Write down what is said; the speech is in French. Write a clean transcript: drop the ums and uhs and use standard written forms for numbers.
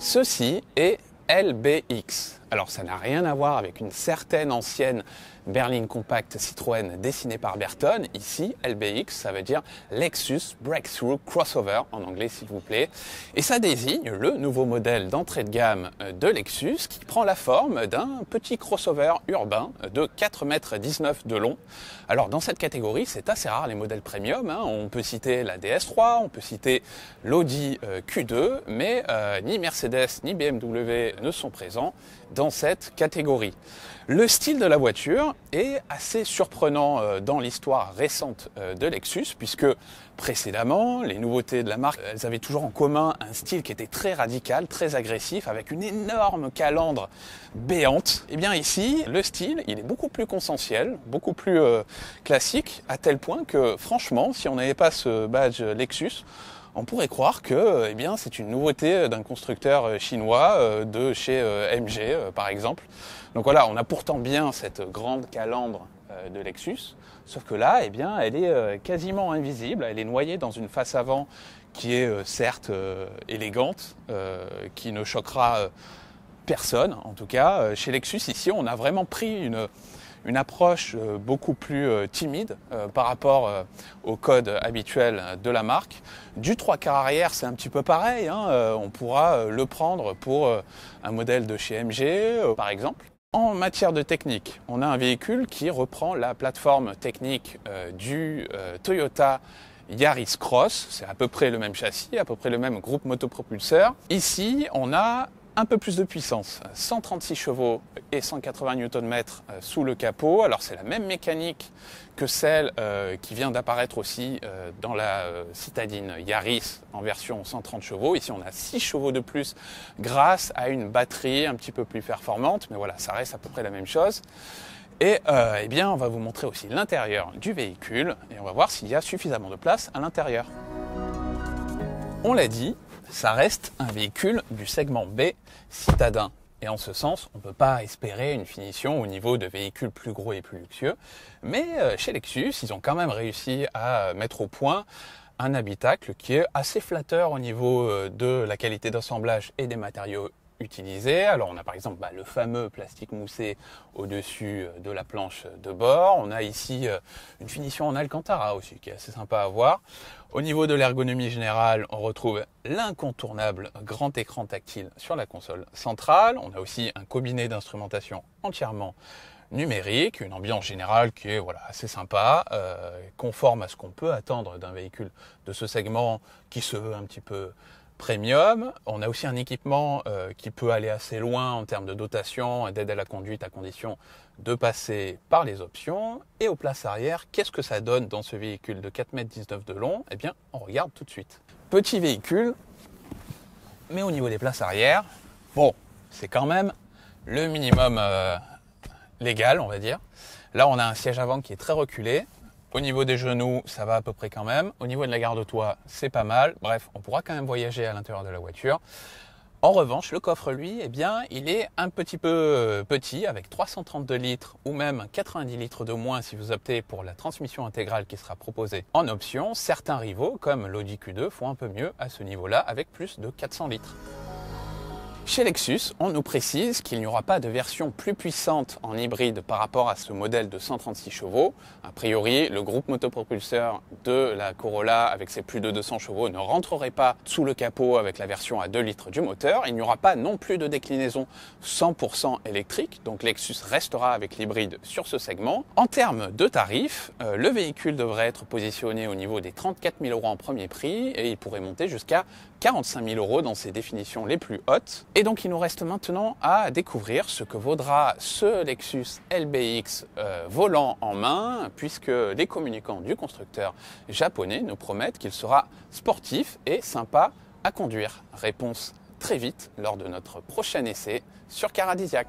Ceci est LBX. Alors ça n'a rien à voir avec une certaine ancienne berline compacte Citroën dessinée par Bertone. Ici, LBX, ça veut dire Lexus Breakthrough Crossover, en anglais s'il vous plaît. Et ça désigne le nouveau modèle d'entrée de gamme de Lexus qui prend la forme d'un petit crossover urbain de 4,19 m de long. Alors dans cette catégorie, c'est assez rare les modèles premium. On peut citer la DS3, on peut citer l'Audi Q2, mais ni Mercedes ni BMW ne sont présents dans cette catégorie. Le style de la voiture est assez surprenant dans l'histoire récente de Lexus, puisque précédemment, les nouveautés de la marque, elles avaient toujours en commun un style qui était très radical, très agressif, avec une énorme calandre béante. Et bien ici, le style, il est beaucoup plus consensuel, beaucoup plus classique, à tel point que franchement, si on n'avait pas ce badge Lexus, on pourrait croire que c'est une nouveauté d'un constructeur chinois, de chez MG par exemple. Donc voilà, on a pourtant bien cette grande calandre de Lexus, sauf que là, elle est quasiment invisible, elle est noyée dans une face avant qui est certes élégante, qui ne choquera personne en tout cas. Chez Lexus, ici, on a vraiment pris une approche beaucoup plus timide par rapport au code habituel de la marque. Du 3/4 arrière, c'est un petit peu pareil, on pourra le prendre pour un modèle de chez MG par exemple. En matière de technique, on a un véhicule qui reprend la plateforme technique du Toyota Yaris Cross, c'est à peu près le même châssis, à peu près le même groupe motopropulseur. Ici, on a un peu plus de puissance, 136 chevaux et 180 Nm sous le capot. Alors c'est la même mécanique que celle qui vient d'apparaître aussi dans la citadine Yaris en version 130 chevaux. Ici on a 6 chevaux de plus grâce à une batterie un petit peu plus performante, mais voilà, ça reste à peu près la même chose. Et on va vous montrer aussi l'intérieur du véhicule et on va voir s'il y a suffisamment de place à l'intérieur. On l'a dit, ça reste un véhicule du segment B citadin. Et en ce sens, on ne peut pas espérer une finition au niveau de véhicules plus gros et plus luxueux. Mais chez Lexus, ils ont quand même réussi à mettre au point un habitacle qui est assez flatteur au niveau de la qualité d'assemblage et des matériaux utilisés. Alors on a par exemple le fameux plastique moussé au-dessus de la planche de bord. On a ici une finition en Alcantara aussi qui est assez sympa à voir. Au niveau de l'ergonomie générale, on retrouve l'incontournable grand écran tactile sur la console centrale. On a aussi un combiné d'instrumentation entièrement numérique, une ambiance générale qui est assez sympa, conforme à ce qu'on peut attendre d'un véhicule de ce segment qui se veut un petit peu premium. On a aussi un équipement qui peut aller assez loin en termes de dotation et d'aide à la conduite à condition de passer par les options. Et aux places arrière, qu'est-ce que ça donne dans ce véhicule de 4,19 m de long ? On regarde tout de suite. Petit véhicule, mais au niveau des places arrière, c'est quand même le minimum légal, on va dire. Là, on a un siège avant qui est très reculé. Au niveau des genoux, ça va à peu près quand même. Au niveau de la garde-toit, c'est pas mal. Bref, on pourra quand même voyager à l'intérieur de la voiture. En revanche, le coffre, lui, il est un petit peu petit, avec 332 litres ou même 90 litres de moins si vous optez pour la transmission intégrale qui sera proposée en option. Certains rivaux, comme l'Audi Q2, font un peu mieux à ce niveau-là, avec plus de 400 litres. Chez Lexus, on nous précise qu'il n'y aura pas de version plus puissante en hybride par rapport à ce modèle de 136 chevaux. A priori, le groupe motopropulseur de la Corolla avec ses plus de 200 chevaux ne rentrerait pas sous le capot avec la version à 2 litres du moteur. Il n'y aura pas non plus de déclinaison 100% électrique, donc Lexus restera avec l'hybride sur ce segment. En termes de tarifs, le véhicule devrait être positionné au niveau des 34 000 € en premier prix et il pourrait monter jusqu'à 45 000 € dans ses définitions les plus hautes. Et donc il nous reste maintenant à découvrir ce que vaudra ce Lexus LBX volant en main, puisque les communicants du constructeur japonais nous promettent qu'il sera sportif et sympa à conduire. Réponse très vite lors de notre prochain essai sur Caradisiac.